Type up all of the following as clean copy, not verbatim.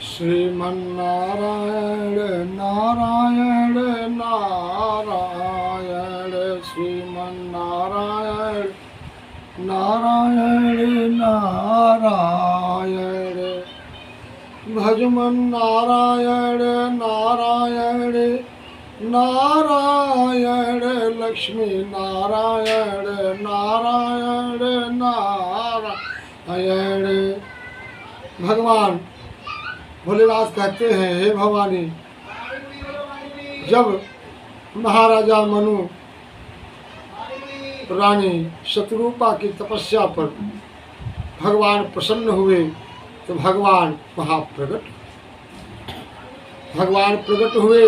श्रीमन्नारायण नारायण नारायण श्रीमन्नारायण नारायण नारायण भजमन नारायण नारायण नारायण लक्ष्मी नारायण नारायण नारायण। भगवान भोलेनाथ कहते हैं, हे भवानी, जब महाराजा मनु रानी शत्रुपा की तपस्या पर भगवान प्रसन्न हुए तो भगवान प्रकट हुए।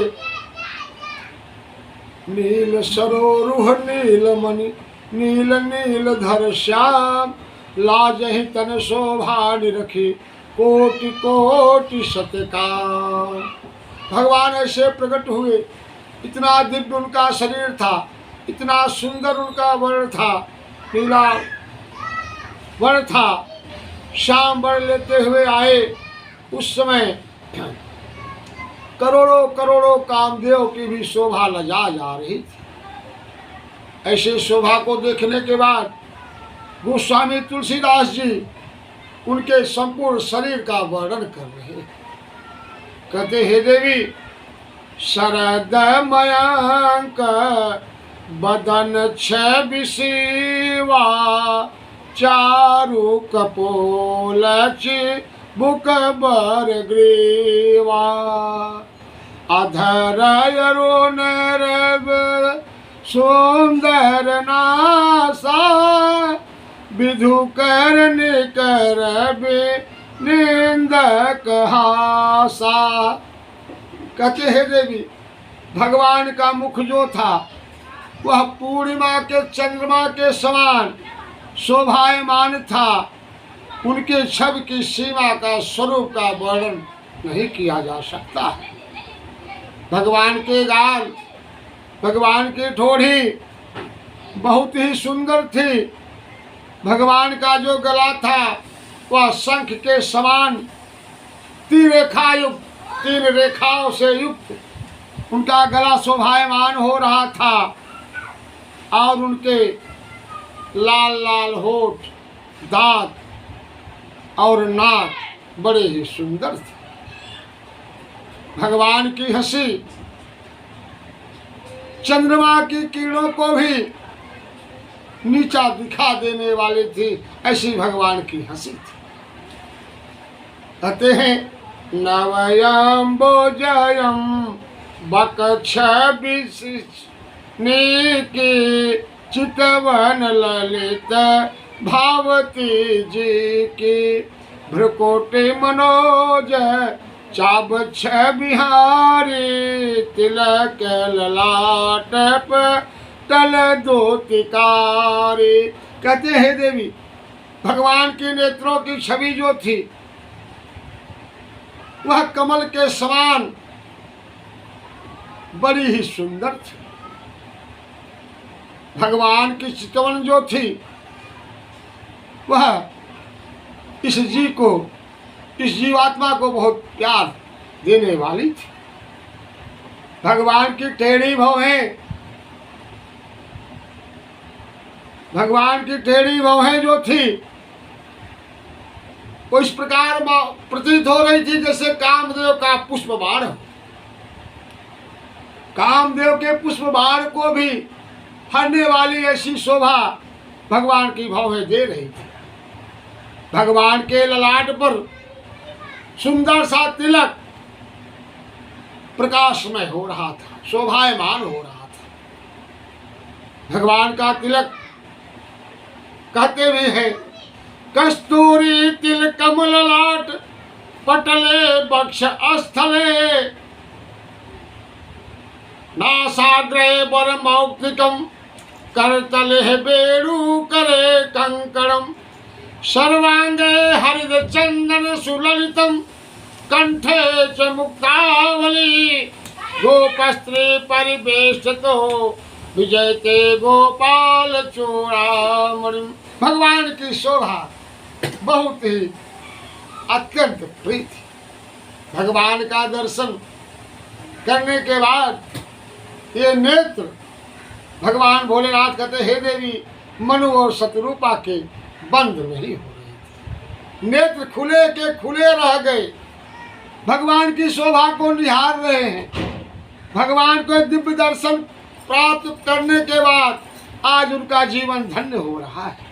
नील सरोरुह नील मणि नील नील धर श्याम, लाजहि तन शोभा निरखी कोटि कोटि सत्यकाम। भगवान ऐसे प्रकट हुए, इतना दिव्य उनका शरीर था, इतना सुंदर उनका वर्ण था, नीला वर्ण था। श्याम वर्ण लेते हुए आए। उस समय करोड़ों करोड़ों कामदेव की भी शोभा लजा जा रही थी। ऐसे शोभा को देखने के बाद गोस्वामी तुलसीदास जी उनके संपूर्ण शरीर का वर्णन कर रहे हैं। कहते, हे देवी, शरद मयंक बदन छबिसीवा, चारु कपोल बुक बर ग्रीवा, अधर अरुण सुंदर नासा, विधु कर निकर निंदक हासा। कहते हैं देवी, भगवान का मुख जो था वह पूर्णिमा के चंद्रमा के समान शोभायमान था। उनके छवि की सीमा का स्वरूप का वर्णन नहीं किया जा सकता। भगवान के गाल, भगवान की ठोड़ी बहुत ही सुंदर थी। भगवान का जो गला था वह शंख के समान तीन रेखाओं से युक्त उनका गला शोभायमान हो रहा था, और उनके लाल लाल होठ, दांत और नाक बड़े ही सुंदर थे। भगवान की हंसी चंद्रमा की किरणों को भी नीचा दिखा देने वाली थी, ऐसी भगवान की हंसी थी। कहते हैं, नवयम्बोजयं बकक्ष विशिष्णिकी, चितवन ललित भावती जी की, भ्रुकोटि मनोज चाबक्ष बिहारी, तिलक ललाट तल दोतिकारी। कहते हैं देवी, भगवान के नेत्रों की छवि जो थी वह कमल के समान बड़ी ही सुंदर थी। भगवान की चितवन जो थी वह इस जीवात्मा को बहुत प्यार देने वाली थी। भगवान की टेढ़ी भौहें जो थी वो इस प्रकार प्रतीत हो रही थी जैसे कामदेव का पुष्प बाण। कामदेव के पुष्प बाण को भी हरने वाली ऐसी शोभा भगवान की भौहें दे रही थी। भगवान के ललाट पर सुंदर सा तिलक प्रकाशमय हो रहा था, शोभायमान हो रहा था। भगवान का तिलक कहते भी हैं, कस्तूरी तिल कमल लाट पटले बक्ष स्थले, नासाग्रे वर मौक्तिकम करतले वेणु करे कंकणम, सर्वांगे हरिद चंदन सुललितम, कंठे च मुक्तावली, गोपस्त्री परिवेष्टितो विजयते गोपाल चूड़ामणि। भगवान की शोभा बहुत ही अत्यंत प्रिय थी। भगवान का दर्शन करने के बाद ये नेत्र भगवान भोलेनाथ कहते, हे देवी, मनु और शत्रुपा के बंद नहीं हो रहे थे, नेत्र खुले के खुले रह गए, भगवान की शोभा को निहार रहे हैं। भगवान को दिव्य दर्शन प्राप्त करने के बाद आज उनका जीवन धन्य हो रहा है।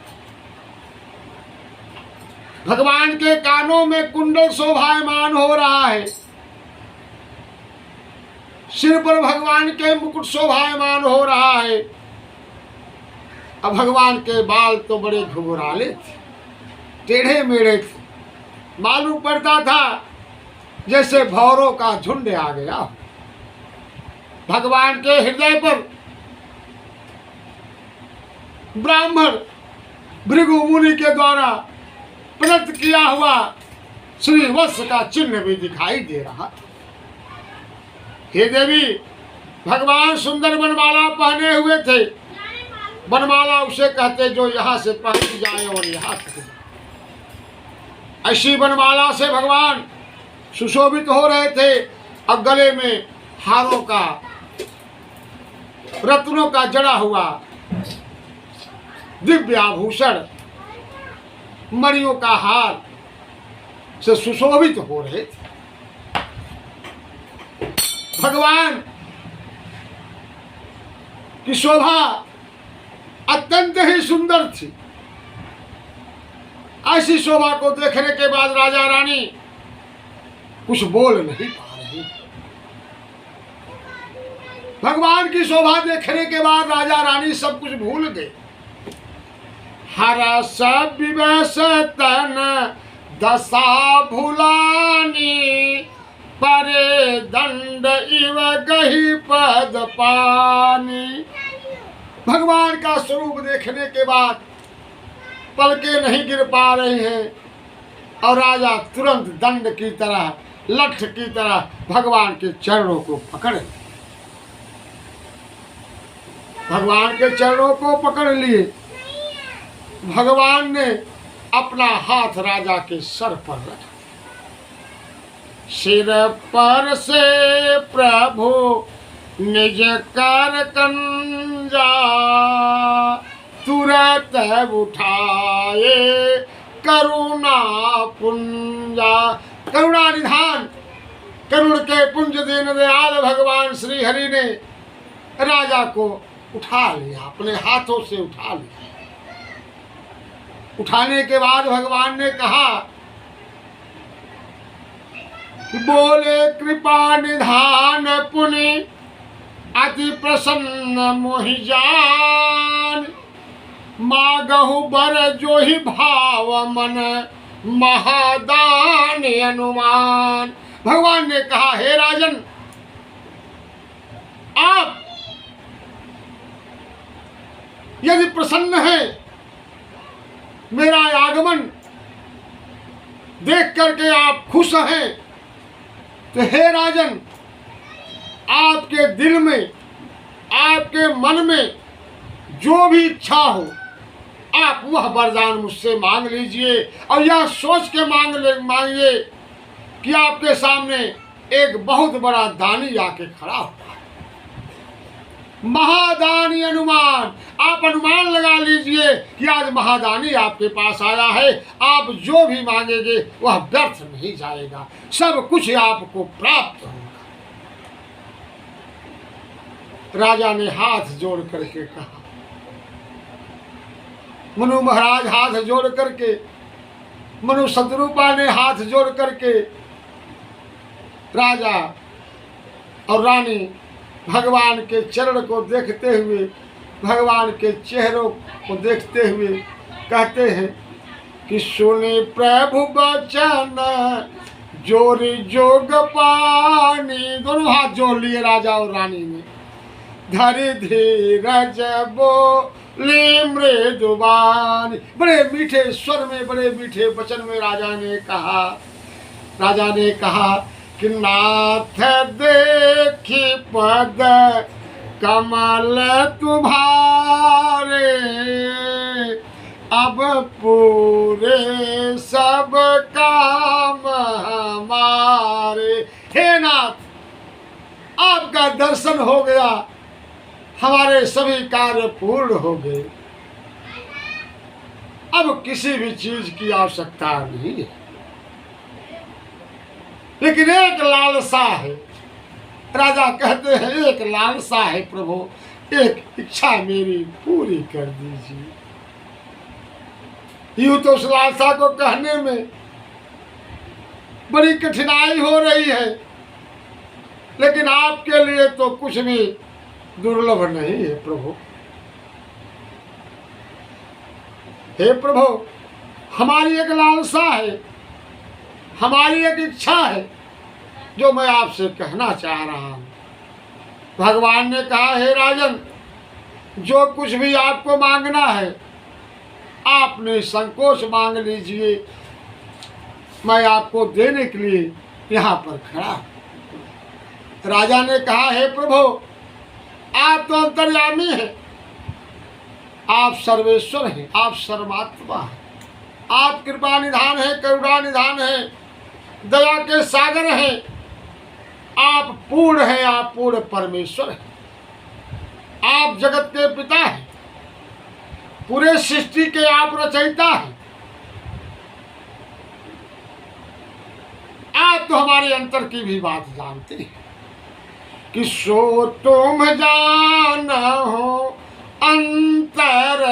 भगवान के कानों में कुंडल शोभायमान हो रहा है, सिर पर भगवान के मुकुट शोभायमान हो रहा है। अब भगवान के बाल तो बड़े घुघराले थे, टेढ़े मेढ़े थे, मालूम पड़ता था जैसे भौरों का झुंड आ गया। भगवान के हृदय पर ब्राह्मण भृगु मुनि के द्वारा प्रदत्त किया हुआ श्री वत्स का चिन्ह भी दिखाई दे रहा। हे देवी, भगवान सुंदर बनमाला पहने हुए थे। बनमाला उसे कहते जो यहाँ से पहन जाए और यहाँ तक जाए। ऐसी बनमाला से भगवान सुशोभित हो रहे थे और गले में हारों का, रत्नों का जड़ा हुआ दिव्य आभूषण, मणियों का हार से सुशोभित हो रहे थे। भगवान की शोभा अत्यंत ही सुंदर थी। ऐसी शोभा को देखने के बाद राजा रानी कुछ बोल नहीं पा रही। भगवान की शोभा देखने के बाद राजा रानी सब कुछ भूल गए। हरस विवश तन दशा भुलानी, परे दंड इव गही पद पानी। भगवान का स्वरूप देखने के बाद पलके नहीं गिर पा रही हैं और राजा तुरंत दंड की तरह, लठ की तरह भगवान के चरणों को पकड़े। भगवान के चरणों को पकड़ लिए। भगवान ने अपना हाथ राजा के सर पर रखा। सिर पर से प्रभु निज कर कंजा, तुरंत उठाए करुणा पुंजा। करुणा निधान, करुण के पुंज दीन दयाल भगवान श्री हरि ने राजा को उठा लिया, अपने हाथों से उठा लिया। उठाने के बाद भगवान ने कहा, बोले कृपा निधान पुनि अति प्रसन्न मोहि जान, मागहु बर जो ही भाव मन महादान अनुमान। भगवान ने कहा, हे राजन, आप यदि प्रसन्न हैं, मेरा आगमन देख करके आप खुश हैं, तो हे राजन, आपके दिल में, आपके मन में जो भी इच्छा हो, आप वह वरदान मुझसे मांग लीजिए और यह सोच के मांगिए कि आपके सामने एक बहुत बड़ा दानी आके खड़ा हुआ है। महादानी अनुमान, आप अनुमान लगा लीजिए कि आज महादानी आपके पास आया है। आप जो भी मांगेंगे वह व्यर्थ नहीं जाएगा, सब कुछ आपको प्राप्त होगा। राजा ने हाथ जोड़ करके कहा, मनु महाराज हाथ जोड़ करके, मनु शत्रुपा ने हाथ जोड़ करके राजा और रानी भगवान के चरण को देखते हुए, भगवान के चेहरों को देखते हुए कहते हैं कि सुने प्रभु बचन जोरी जोग पानी। दोनों हाथ जोड़ लिए राजा और रानी ने। धरि धीरज बोली मृदुबानी, बड़े मीठे स्वर में, बड़े मीठे वचन में राजा ने कहा कि नाथ देखी पद कमल तुम्हारे, अब पूरे सब काम हमारे। आपका दर्शन हो गया, हमारे सभी कार्य पूर्ण हो गए। अब किसी भी चीज की आवश्यकता नहीं है, लेकिन एक लालसा है। राजा कहते हैं एक लालसा है प्रभु, एक इच्छा मेरी पूरी कर दीजिए। यूं तो उस लालसा को कहने में बड़ी कठिनाई हो रही है, लेकिन आपके लिए तो कुछ भी दुर्लभ नहीं है प्रभु। हे प्रभु, हमारी एक लालसा है, हमारी एक इच्छा है जो मैं आपसे कहना चाह रहा हूं। भगवान ने कहा, हे राजन, जो कुछ भी आपको मांगना है आप निसंकोच मांग लीजिए, मैं आपको देने के लिए यहाँ पर खड़ा हूं। राजा ने कहा, हे प्रभु, आप तो अंतर्यामी हैं, आप सर्वेश्वर हैं, आप सर्वात्मा हैं, आप कृपा निधान हैं, करुणा निधान हैं, दया के सागर हैं, आप पूर्ण हैं, आप पूर्ण परमेश्वर हैं, आप जगत के पिता हैं, पूरे सृष्टि के आप रचयिता हैं। आप तो हमारे अंतर की भी बात जानते हैं कि सो तुम जानो अंतर्यामी,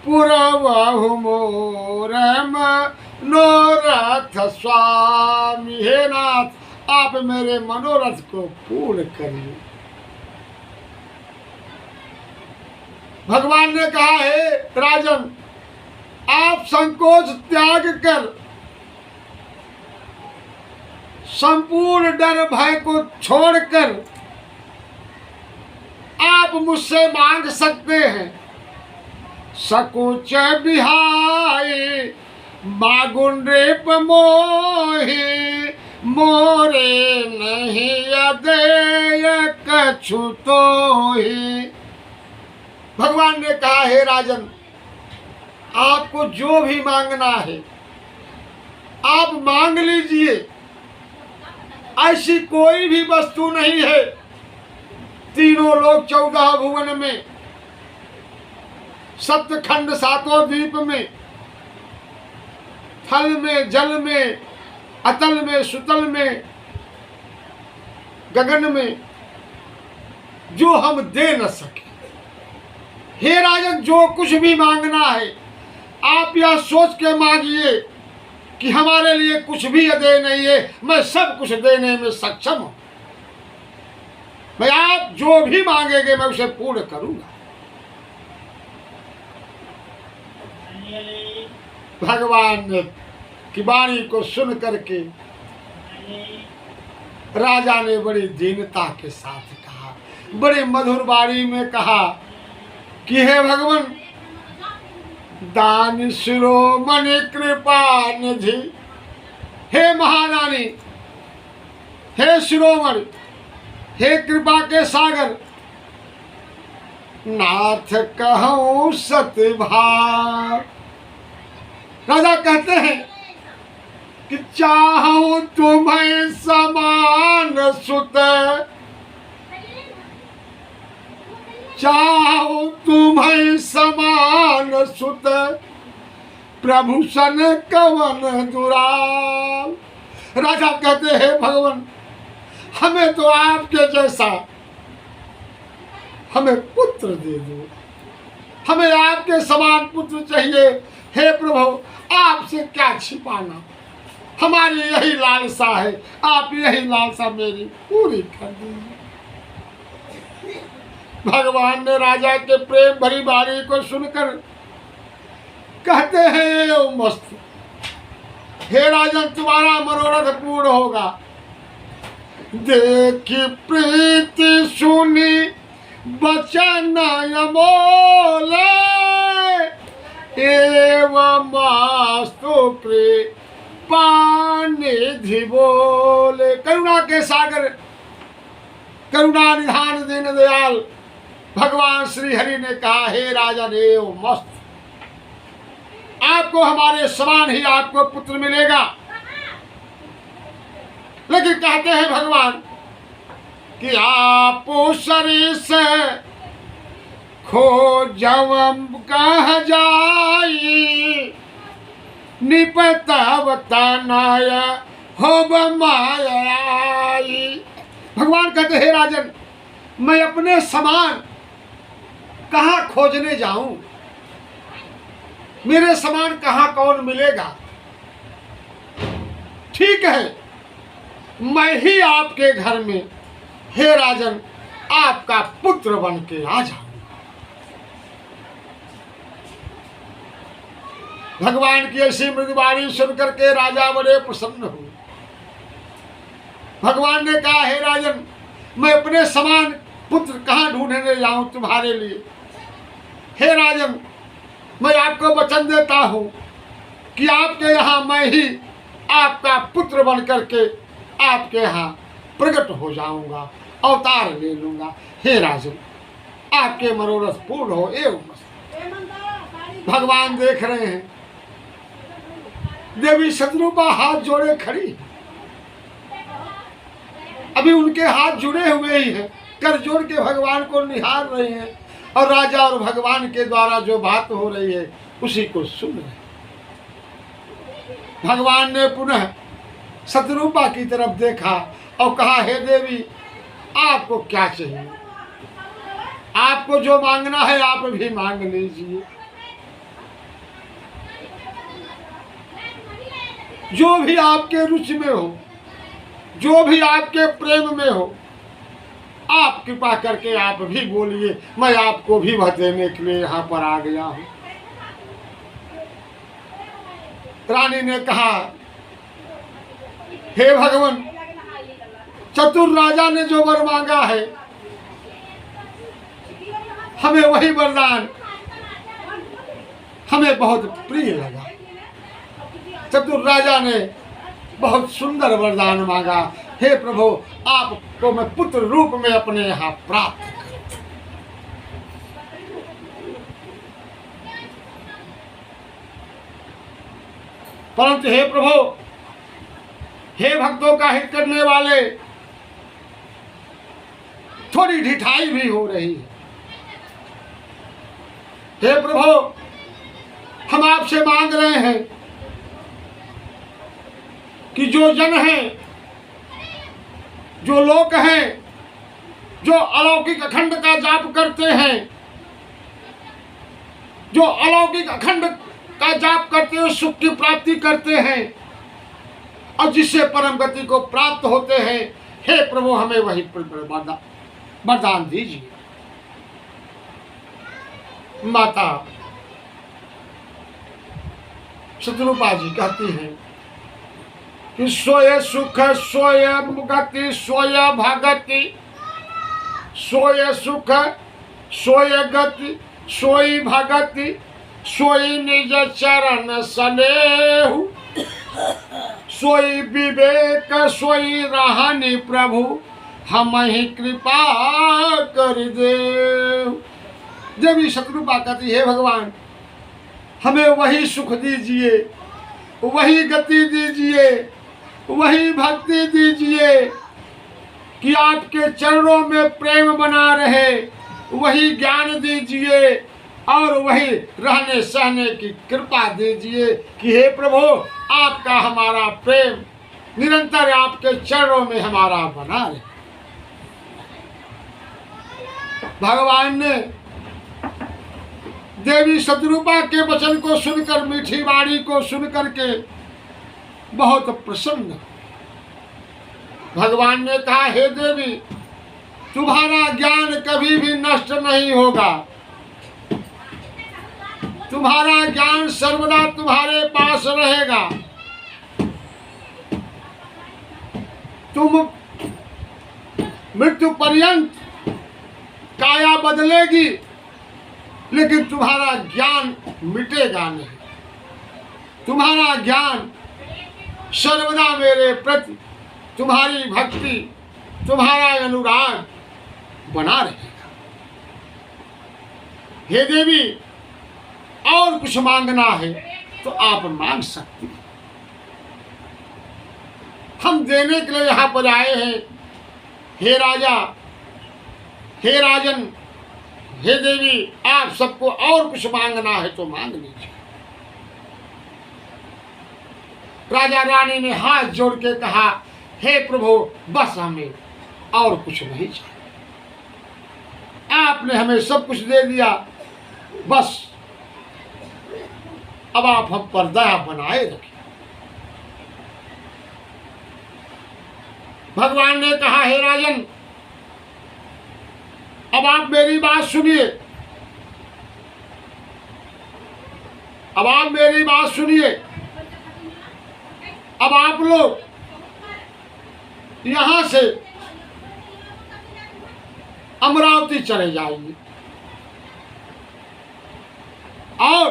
पुरवहु मोर मनोरथ स्वामी। हे नाथ, आप मेरे मनोरथ को पूर्ण करिए। भगवान ने कहा, है राजन, आप संकोच त्याग कर संपूर्ण डर भय को छोड़कर आप मुझसे मांग सकते हैं। सकुच बिहाई मागुंड्रेप मोहि, मोरे नहीं अदेय कछु तोहि। भगवान ने कहा, हे राजन, आपको जो भी मांगना है आप मांग लीजिए। ऐसी कोई भी वस्तु नहीं है तीनों लोक 14 भुवन में, सप्तखंड 7 द्वीप में, थल में, जल में, अतल में, सुतल में, गगन में, जो हम दे न सके। हे राजन, जो कुछ भी मांगना है आप यह सोच के मांगिए कि हमारे लिए कुछ भी अदेय नहीं है, मैं सब कुछ देने में सक्षम हूं। मैं आप जो भी मांगेंगे मैं उसे पूर्ण करूंगा। भगवान ने की वाणी को सुन करके राजा ने बड़ी दीनता के साथ कहा, बड़े मधुर वाणी में कहा कि हे भगवान, दान शिरोमणि कृपा निधि, हे महादानी, हे शिरोमणि, हे कृपा के सागर, नाथ कहूं सतभाव। राजा कहते हैं कि चाहूं तुम्हें समान सुत, चाहूं तुम्हें समान सुत, प्रभु सन कवन दुराल। राजा कहते हैं, भगवान, हमें तो आपके जैसा हमें पुत्र दे दो, हमें आपके समान पुत्र चाहिए। हे प्रभु, आपसे क्या छिपाना, हमारी यही लालसा है, आप यही लालसा मेरी पूरी कर दीजिए। भगवान ने राजा के प्रेम भरी वाणी को सुनकर कहते हैं, ओ मस्त, हे राजन, तुम्हारा मनोरथ पूर्ण होगा। देखी प्रीति सुनी बचन अमोल, एवं मास्तु कृपा निधि बोले। करुणा के सागर, करुणा निधान दीन दयाल भगवान श्री हरि ने कहा, हे राजा देव मस्त, आपको हमारे समान ही आपको पुत्र मिलेगा। लेकिन कहते हैं भगवान, कि आपो शरीर से खोजव कह जाई निपतव तनय होब मायाई। भगवान कहते हे राजन, मैं अपने समान कहाँ खोजने जाऊं, मेरे समान कहाँ कौन मिलेगा। ठीक है, मैं ही आपके घर में हे राजन आपका पुत्र बन के आ जाऊंगा। भगवान की ऐसी मृदुवाणी सुनकर के राजा बड़े प्रसन्न हुए। भगवान ने कहा हे राजन, मैं अपने समान पुत्र कहाँ ढूंढने जाऊं तुम्हारे लिए। हे राजन, मैं आपको वचन देता हूं कि आपके यहाँ मैं ही आपका पुत्र बन करके आपके यहाँ प्रकट हो जाऊंगा, अवतार ले लूंगा। हे राजन, आपके मनोरथ पूर्ण हो एवं। भगवान देख रहे हैं, देवी शत्रुपा हाथ जोड़े खड़ी, अभी उनके हाथ जुड़े हुए ही हैं, कर जोड़ के भगवान को निहार रहे हैं और राजा और भगवान के द्वारा जो बात हो रही है उसी को सुन रहे हैं। भगवान ने पुनः शत्रुपा की तरफ देखा और कहा हे देवी, आपको क्या चाहिए, आपको जो मांगना है आप भी मांग लीजिए। जो भी आपके रुचि में हो, जो भी आपके प्रेम में हो, आप कृपा करके आप भी बोलिए, मैं आपको भी वह देने के लिए यहाँ पर आ गया हूँ। रानी ने कहा हे भगवान, चतुर राजा ने जो वर मांगा है हमें वही वरदान हमें बहुत प्रिय लगा। चतुर राजा ने बहुत सुंदर वरदान मांगा, हे प्रभु आपको मैं पुत्र रूप में अपने यहाँ प्राप्त करूं। परंतु हे प्रभु, हे भक्तों का हित करने वाले, थोड़ी ढिठाई भी हो रही है। हे प्रभु, हम आपसे मांग रहे हैं कि जो जन हैं, जो लोग हैं, जो अलौकिक अखंड का जाप करते हैं, जो अलौकिक अखंड का जाप करते हुए सुख की प्राप्ति करते हैं और जिससे परम गति को प्राप्त होते हैं, हे प्रभु हमें वही वरदान दीजिए। माता शत्रुपा जी कहती हैं कि सोय सुख सोय गति सोय भगति, सोय सुख सोय गति सोई भगति, सोई निज चरण सनेहु, सोई विवेक सोई रहनि प्रभु, हम ही कृपा कर दे। देवी शत्रुपा कहती हे भगवान, हमें वही सुख दीजिए, वही गति दीजिए, वही भक्ति दीजिए कि आपके चरणों में प्रेम बना रहे, वही ज्ञान दीजिए और वही रहने सहने की कृपा दीजिए कि हे प्रभु आपका हमारा प्रेम निरंतर आपके चरणों में हमारा बना रहे। भगवान ने देवी शत्रुपा के वचन को सुनकर, मीठी वाणी को सुनकर के बहुत प्रसन्न। भगवान ने कहा हे देवी, तुम्हारा ज्ञान कभी भी नष्ट नहीं होगा, तुम्हारा ज्ञान सर्वदा तुम्हारे पास रहेगा। तुम मृत्यु पर्यंत काया बदलेगी लेकिन तुम्हारा ज्ञान मिटेगा नहीं। तुम्हारा ज्ञान सर्वदा मेरे प्रति, तुम्हारी भक्ति, तुम्हारा अनुराग बना रहेगा। हे देवी, और कुछ मांगना है तो आप मांग सकती हैं। हम देने के लिए यहाँ पर आए हैं, हे राजा, हे राजन, हे देवी, आप सबको और कुछ मांगना है तो मांग लीजिए। राजा रानी ने हाथ जोड़ के कहा, हे प्रभु, बस हमें और कुछ नहीं चाहिए, आपने हमें सब कुछ दे दिया, बस अब आप हम पर दया बनाए रखें। भगवान ने कहा, हे राजन, अब आप मेरी बात सुनिए, अब आप मेरी बात सुनिए। अब आप लोग यहां से अमरावती चले जाएंगे और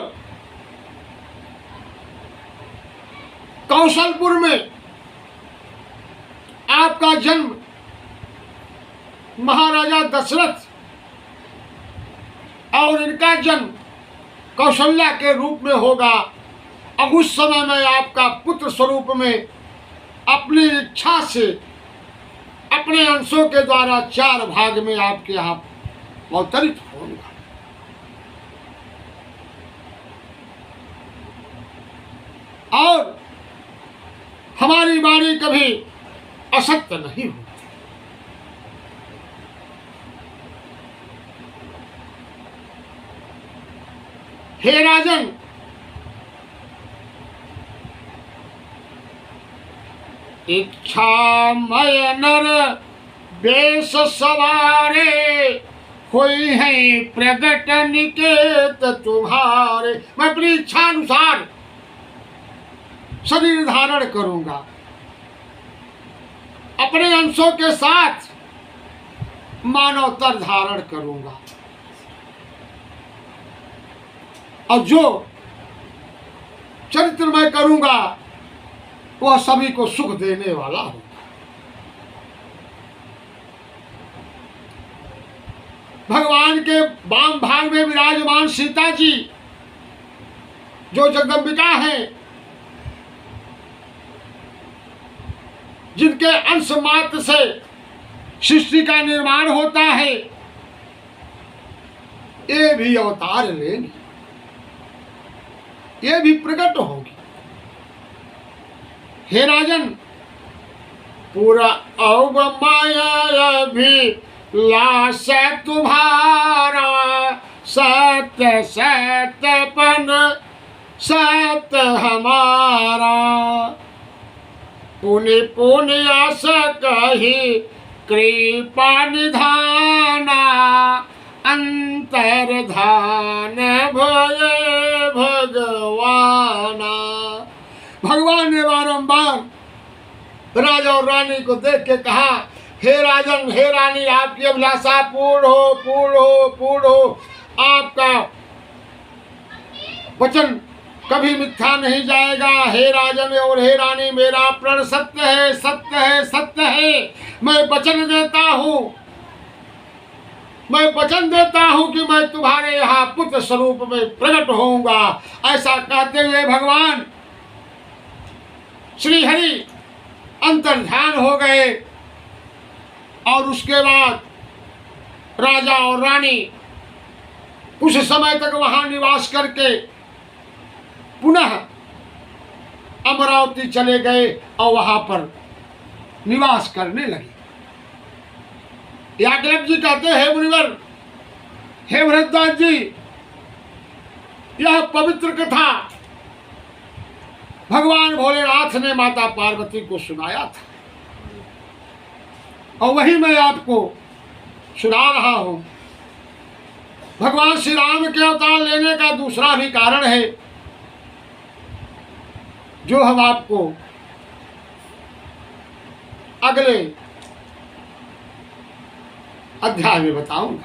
कौशलपुर में आपका जन्म महाराजा दशरथ और इनका जन्म कौशल्या के रूप में होगा। अब उस समय में आपका पुत्र स्वरूप में अपनी इच्छा से अपने अंशों के द्वारा 4 भाग में आपके यहाँ अवतरित होगा। और हमारी वाणी कभी असत्य नहीं होती। हे राजन, इच्छामय नर बेश सवारे, हुई है प्रगट निकेत तुम्हारे। मैं अपनी इच्छा अनुसार शरीर धारण करूंगा, अपने अंशों के साथ मानवतर धारण करूंगा, और जो चरित्र मैं करूंगा वह सभी को सुख देने वाला होगा। भगवान के वाम भाग में विराजमान सीता जी जो जगदम्बिका हैं, जिनके अंश मात्र से सृष्टि का निर्माण होता है, ये भी अवतार लेंगी, ये भी प्रकट होगी। हे राजन, पूरा अवमाया भी लाश तुम्हारा, सत्य सत्यपन सत्य हमारा, पुण्य पुण्य आस कही कृपा निधाना, अंतर्धान भय भगवाना। भगवान ने बारंबार राजा और रानी को देख के कहा, हे राजन, हे रानी, आपकी अभिलाषा पूर्ण हो, पूर्ण हो, पूर्ण हो। आपका वचन कभी मिथ्या नहीं जाएगा। हे राजन और हे रानी, मेरा प्रण सत्य है, सत्य है, सत्य है। मैं वचन देता हूँ, मैं वचन देता हूँ कि मैं तुम्हारे यहाँ पुत्र स्वरूप में प्रकट होऊंगा। ऐसा कहते हुए भगवान श्री हरि अंतर्ध्यान हो गए और उसके बाद राजा और रानी कुछ समय तक वहां निवास करके पुनः अमरावती चले गए और वहां पर निवास करने लगे। याज्ञवल्क्य जी कहते हैं, मुनिवर, हे भरद्वाज जी, यह पवित्र कथा भगवान भोलेनाथ ने माता पार्वती को सुनाया था और वही मैं आपको सुना रहा हूं। भगवान श्री राम के अवतार लेने का दूसरा भी कारण है जो हम आपको अगले अध्याय में बताऊंगा।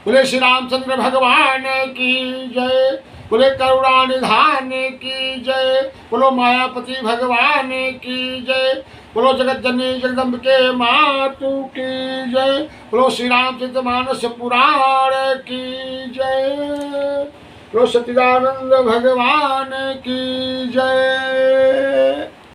बोले श्री रामचंद्र भगवान की जय, बोले करुणा निधान की जय, बोलो मायापति भगवान की जय, बोलो जगत जननी जगदम्बिके मातु की जय, बोलो श्री रामचरित मानस पुराण की जय, बोलो सच्चिदानंद भगवान की जय।